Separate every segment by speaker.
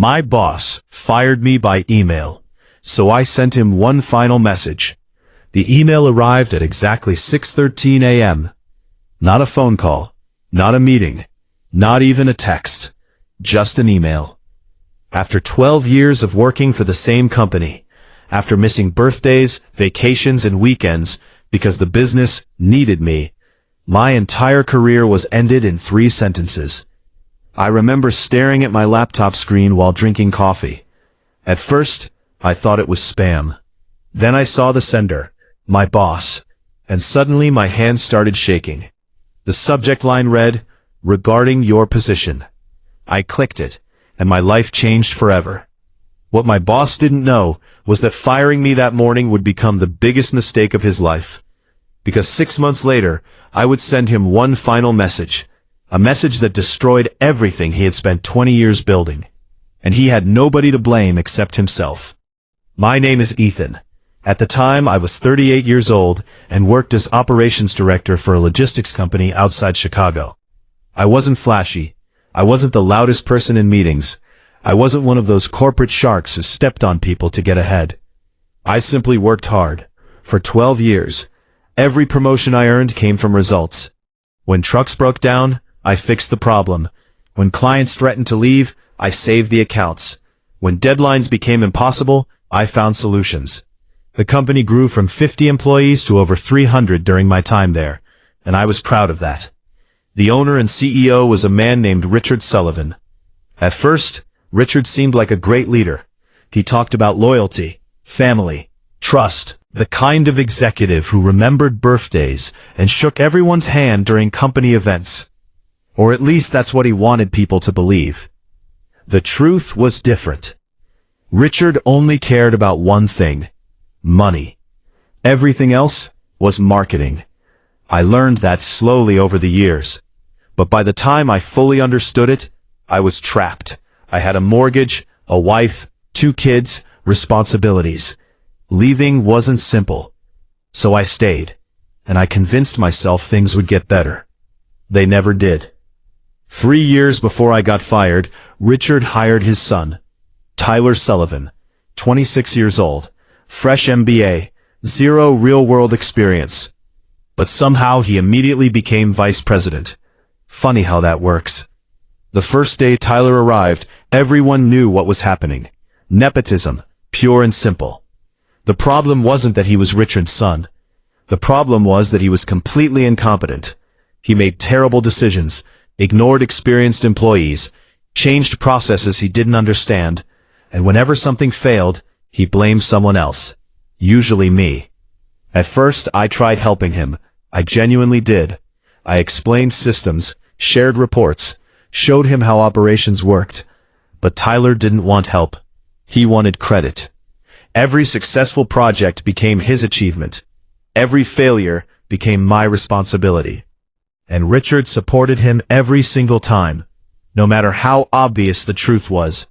Speaker 1: My boss fired me by email, so I sent him one final message. The email arrived at exactly 6:13 a.m. Not a phone call, not a meeting, not even a text, just an email. After 12 years of working for the same company, after missing birthdays, vacations, and weekends because the business needed me, my entire career was ended in 3 sentences. I remember staring at my laptop screen while drinking coffee. At first, I thought it was spam. Then I saw the sender, my boss, and suddenly my hands started shaking. The subject line read, "Regarding your position." I clicked it, and my life changed forever. What my boss didn't know was that firing me that morning would become the biggest mistake of his life. Because 6 months later, I would send him one final message, a message that destroyed everything he had spent 20 years building. And he had nobody to blame except himself. My name is Ethan. At the time, I was 38 years old and worked as operations director for a logistics company outside Chicago. I wasn't flashy. I wasn't the loudest person in meetings. I wasn't one of those corporate sharks who stepped on people to get ahead. I simply worked hard. For 12 years, every promotion I earned came from results. When trucks broke down, I fixed the problem. When clients threatened to leave, I saved the accounts. When deadlines became impossible, I found solutions. The company grew from 50 employees to over 300 during my time there, and I was proud of that. The owner and CEO was a man named Richard Sullivan. At first, Richard seemed like a great leader. He talked about loyalty, family, trust, the kind of executive who remembered birthdays and shook everyone's hand during company events. Or at least that's what he wanted people to believe. The truth was different. Richard only cared about one thing: money. Everything else was marketing. I learned that slowly over the years. But by the time I fully understood it, I was trapped. I had a mortgage, a wife, 2 kids, responsibilities. Leaving wasn't simple. So I stayed, and I convinced myself things would get better. They never did. 3 years before I got fired, Richard hired his son, Tyler Sullivan, 26 years old, fresh MBA, 0 real-world experience. But somehow he immediately became vice president. Funny how that works. The first day Tyler arrived, everyone knew what was happening. Nepotism, pure and simple. The problem wasn't that he was Richard's son. The problem was that he was completely incompetent. He made terrible decisions, ignored experienced employees, changed processes he didn't understand, and whenever something failed, he blamed someone else. Usually me. At first, I tried helping him. I genuinely did. I explained systems, shared reports, showed him how operations worked. But Tyler didn't want help. He wanted credit. Every successful project became his achievement. Every failure became my responsibility. And Richard supported him every single time, no matter how obvious the truth was.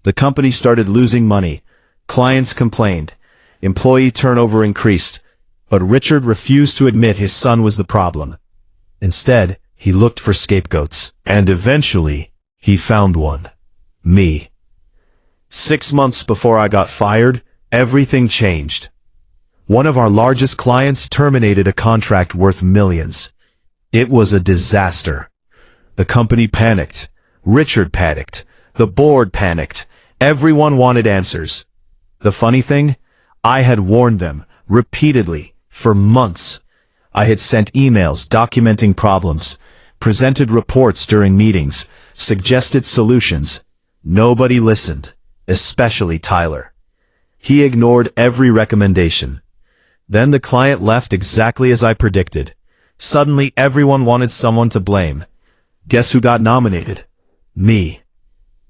Speaker 1: The company started losing money. Clients complained. Employee turnover increased. But Richard refused to admit his son was the problem. Instead, he looked for scapegoats. And eventually, he found one. Me. 6 months before I got fired, everything changed. One of our largest clients terminated a contract worth millions. It was a disaster. The company panicked. Richard panicked. The board panicked. Everyone wanted answers. The funny thing? I had warned them, repeatedly, for months. I had sent emails documenting problems, presented reports during meetings, suggested solutions. Nobody listened, especially Tyler. He ignored every recommendation. Then the client left exactly as I predicted. Suddenly everyone wanted someone to blame. Guess who got nominated? Me.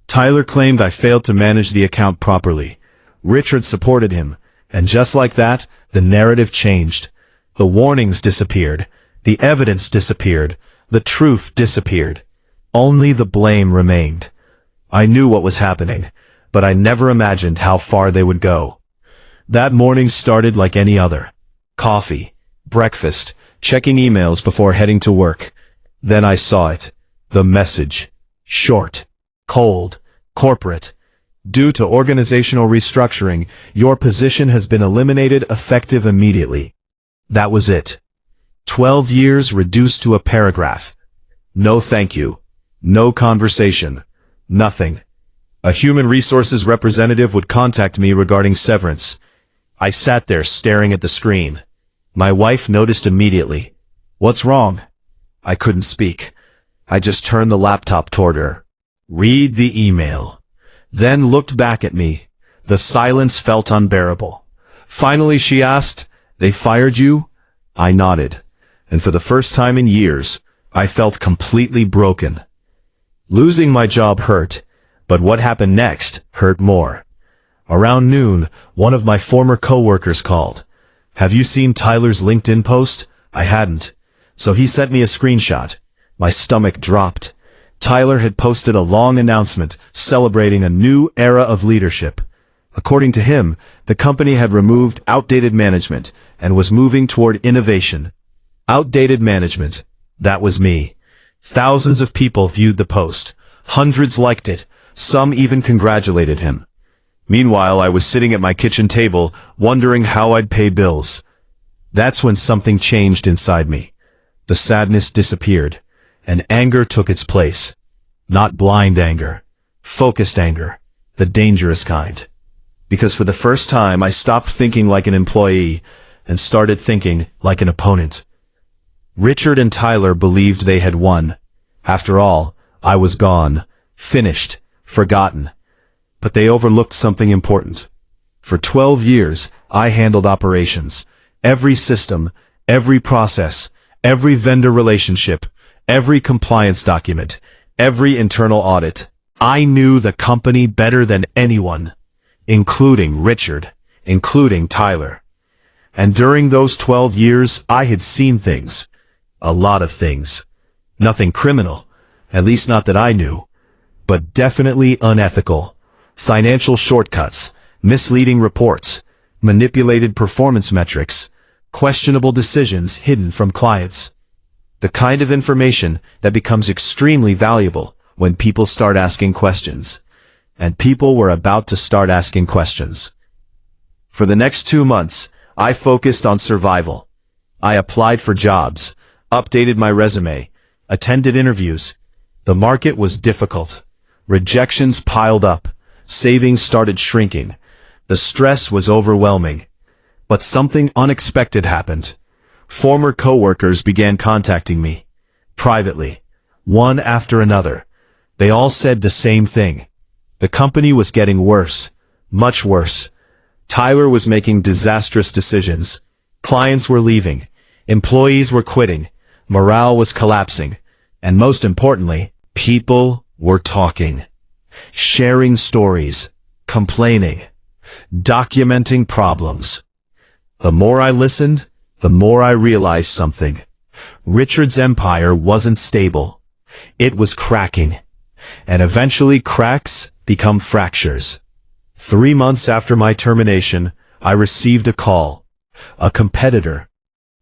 Speaker 1: Tyler claimed I failed to manage the account properly. Richard supported him, and just like that, the narrative changed. The warnings disappeared. The evidence disappeared. The truth disappeared. Only the blame remained. I knew what was happening, but I never imagined how far they would go. That morning started like any other. Coffee, breakfast, checking emails before heading to work. Then I saw it. The message. Short, cold, corporate, Due to organizational restructuring, your position has been eliminated effective immediately. That was it. 12 years reduced to a paragraph. No thank you. No conversation. Nothing. A human resources representative would contact me regarding severance. I sat there staring at the screen. My wife noticed immediately. What's wrong? I couldn't speak. I just turned the laptop toward her. Read the email. Then looked back at me. The silence felt unbearable. Finally she asked, "They fired you?" I nodded. And for the first time in years, I felt completely broken. Losing my job hurt, but what happened next hurt more. Around noon, one of my former coworkers called. "Have you seen Tyler's LinkedIn post?" I hadn't. So he sent me a screenshot. My stomach dropped. Tyler had posted a long announcement celebrating a new era of leadership. According to him, the company had removed outdated management and was moving toward innovation. Outdated management. That was me. Thousands of people viewed the post. Hundreds liked it. Some even congratulated him. Meanwhile, I was sitting at my kitchen table, wondering how I'd pay bills. That's when something changed inside me. The sadness disappeared, and anger took its place. Not blind anger. Focused anger. The dangerous kind. Because for the first time, I stopped thinking like an employee and started thinking like an opponent. Richard and Tyler believed they had won. After all, I was gone, finished, forgotten. But they overlooked something important. For 12 years, I handled operations. Every system, every process, every vendor relationship, every compliance document, every internal audit. I knew the company better than anyone, including Richard, including Tyler. And during those 12 years, I had seen things. A lot of things. Nothing criminal, at least not that I knew, but definitely unethical. Financial shortcuts, misleading reports, manipulated performance metrics, questionable decisions hidden from clients. The kind of information that becomes extremely valuable when people start asking questions. And people were about to start asking questions. For the next 2 months, I focused on survival. I applied for jobs, updated my resume, attended interviews. The market was difficult. Rejections piled up. Savings started shrinking. The stress was overwhelming. But something unexpected happened. Former coworkers began contacting me. Privately. One after another. They all said the same thing. The company was getting worse. Much worse. Tyler was making disastrous decisions. Clients were leaving. Employees were quitting. Morale was collapsing. And most importantly, people were talking. Sharing stories. Complaining. Documenting problems. The more I listened, the more I realized something. Richard's empire wasn't stable. It was cracking. And eventually cracks become fractures. 3 months after my termination, I received a call. A competitor.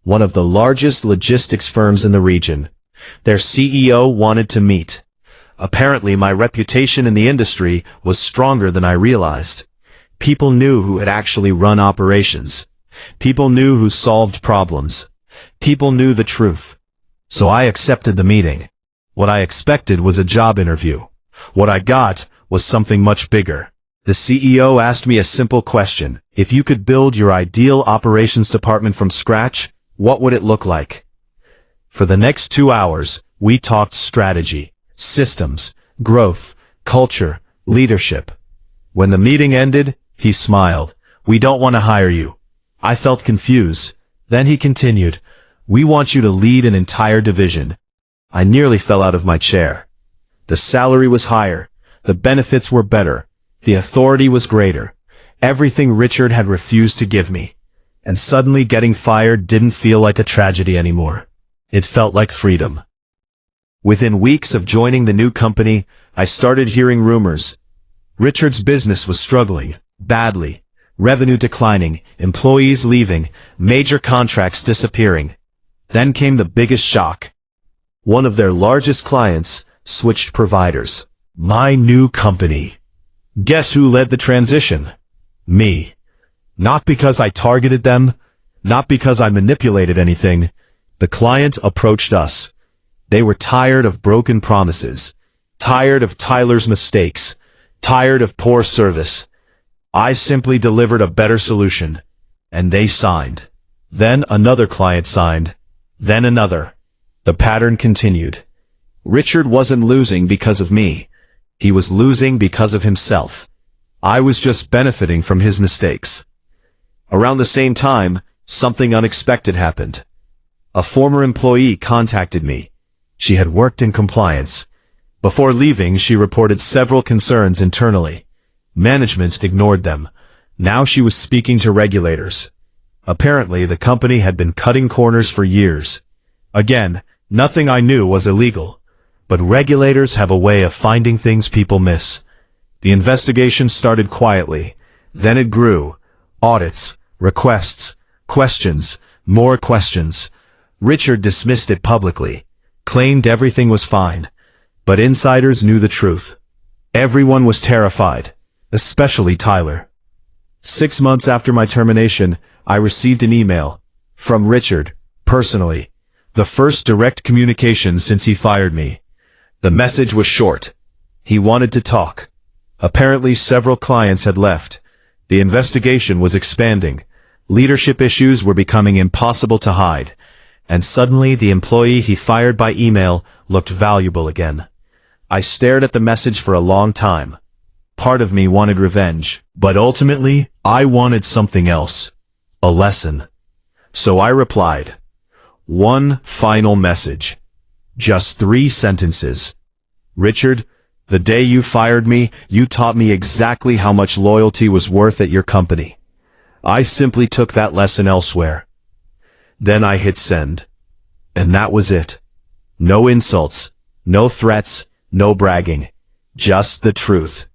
Speaker 1: One of the largest logistics firms in the region. Their CEO wanted to meet. Apparently my reputation in the industry was stronger than I realized. People knew who had actually run operations. People knew who solved problems. People knew the truth. So I accepted the meeting. What I expected was a job interview. What I got was something much bigger. The CEO asked me a simple question. If you could build your ideal operations department from scratch, what would it look like? For the next 2 hours, we talked strategy, systems, growth, culture, leadership. When the meeting ended, he smiled. "We don't want to hire you." I felt confused. Then he continued, "We want you to lead an entire division." I nearly fell out of my chair. The salary was higher. The benefits were better. The authority was greater. Everything Richard had refused to give me. And suddenly getting fired didn't feel like a tragedy anymore. It felt like freedom. Within weeks of joining the new company, I started hearing rumors. Richard's business was struggling, badly. Revenue declining, employees leaving, major contracts disappearing. Then came the biggest shock. One of their largest clients switched providers. My new company. Guess who led the transition? Me. Not because I targeted them, not because I manipulated anything. The client approached us. They were tired of broken promises, tired of Tyler's mistakes, tired of poor service. I simply delivered a better solution, and they signed. Then another client signed, then another. The pattern continued. Richard wasn't losing because of me. He was losing because of himself. I was just benefiting from his mistakes. Around the same time, something unexpected happened. A former employee contacted me. She had worked in compliance. Before leaving, she reported several concerns internally. Management ignored them. Now she was speaking to regulators. Apparently, the company had been cutting corners for years. Again, nothing I knew was illegal. But regulators have a way of finding things people miss. The investigation started quietly. Then it grew. Audits, requests, questions, more questions. Richard dismissed it publicly, claimed everything was fine. But insiders knew the truth. Everyone was terrified, especially Tyler. 6 months after my termination, I received an email from Richard, personally. The first direct communication since he fired me. The message was short. He wanted to talk. Apparently several clients had left. The investigation was expanding. Leadership issues were becoming impossible to hide. And suddenly the employee he fired by email looked valuable again. I stared at the message for a long time. Part of me wanted revenge, but ultimately, I wanted something else. A lesson. So I replied. One final message. Just 3 sentences. Richard, the day you fired me, you taught me exactly how much loyalty was worth at your company. I simply took that lesson elsewhere. Then I hit send. And that was it. No insults, no threats, no bragging. Just the truth.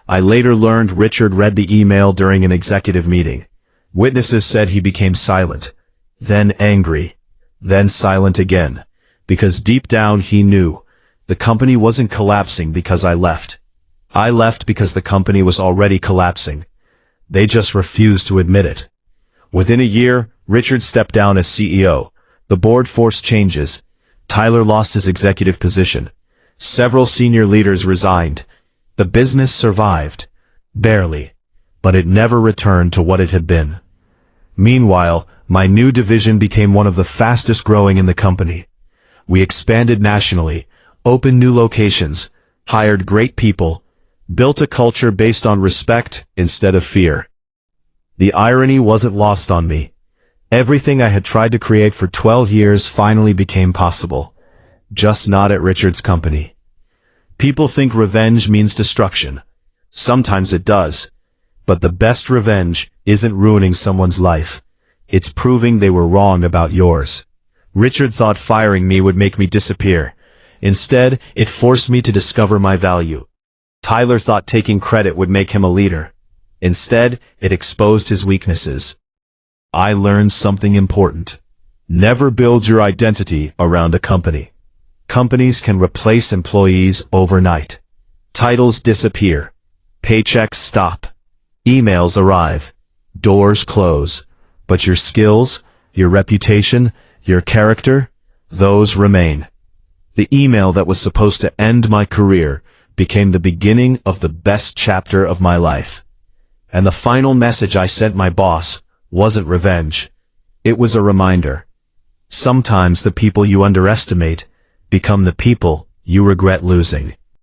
Speaker 1: I later learned Richard read the email during an executive meeting. Witnesses said he became silent, then angry, then silent again, because deep down he knew the company wasn't collapsing because I left. I left because the company was already collapsing. They just refused to admit it. Within a year, Richard stepped down as CEO. The board forced changes. Tyler lost his executive position. Several senior leaders resigned. The business survived. Barely. But it never returned to what it had been. Meanwhile, my new division became one of the fastest growing in the company. We expanded nationally, opened new locations, hired great people, built a culture based on respect instead of fear. The irony wasn't lost on me. Everything I had tried to create for 12 years finally became possible. Just not at Richard's company. People think revenge means destruction. Sometimes it does. But the best revenge isn't ruining someone's life. It's proving they were wrong about yours. Richard thought firing me would make me disappear. Instead, it forced me to discover my value. Tyler thought taking credit would make him a leader. Instead, it exposed his weaknesses. I learned something important. Never build your identity around a company. Companies can replace employees overnight. Titles disappear. Paychecks stop. Emails arrive. Doors close. But your skills, your reputation, your character, those remain. The email that was supposed to end my career became the beginning of the best chapter of my life. And the final message I sent my boss wasn't revenge. It was a reminder. Sometimes the people you underestimate become the people you regret losing.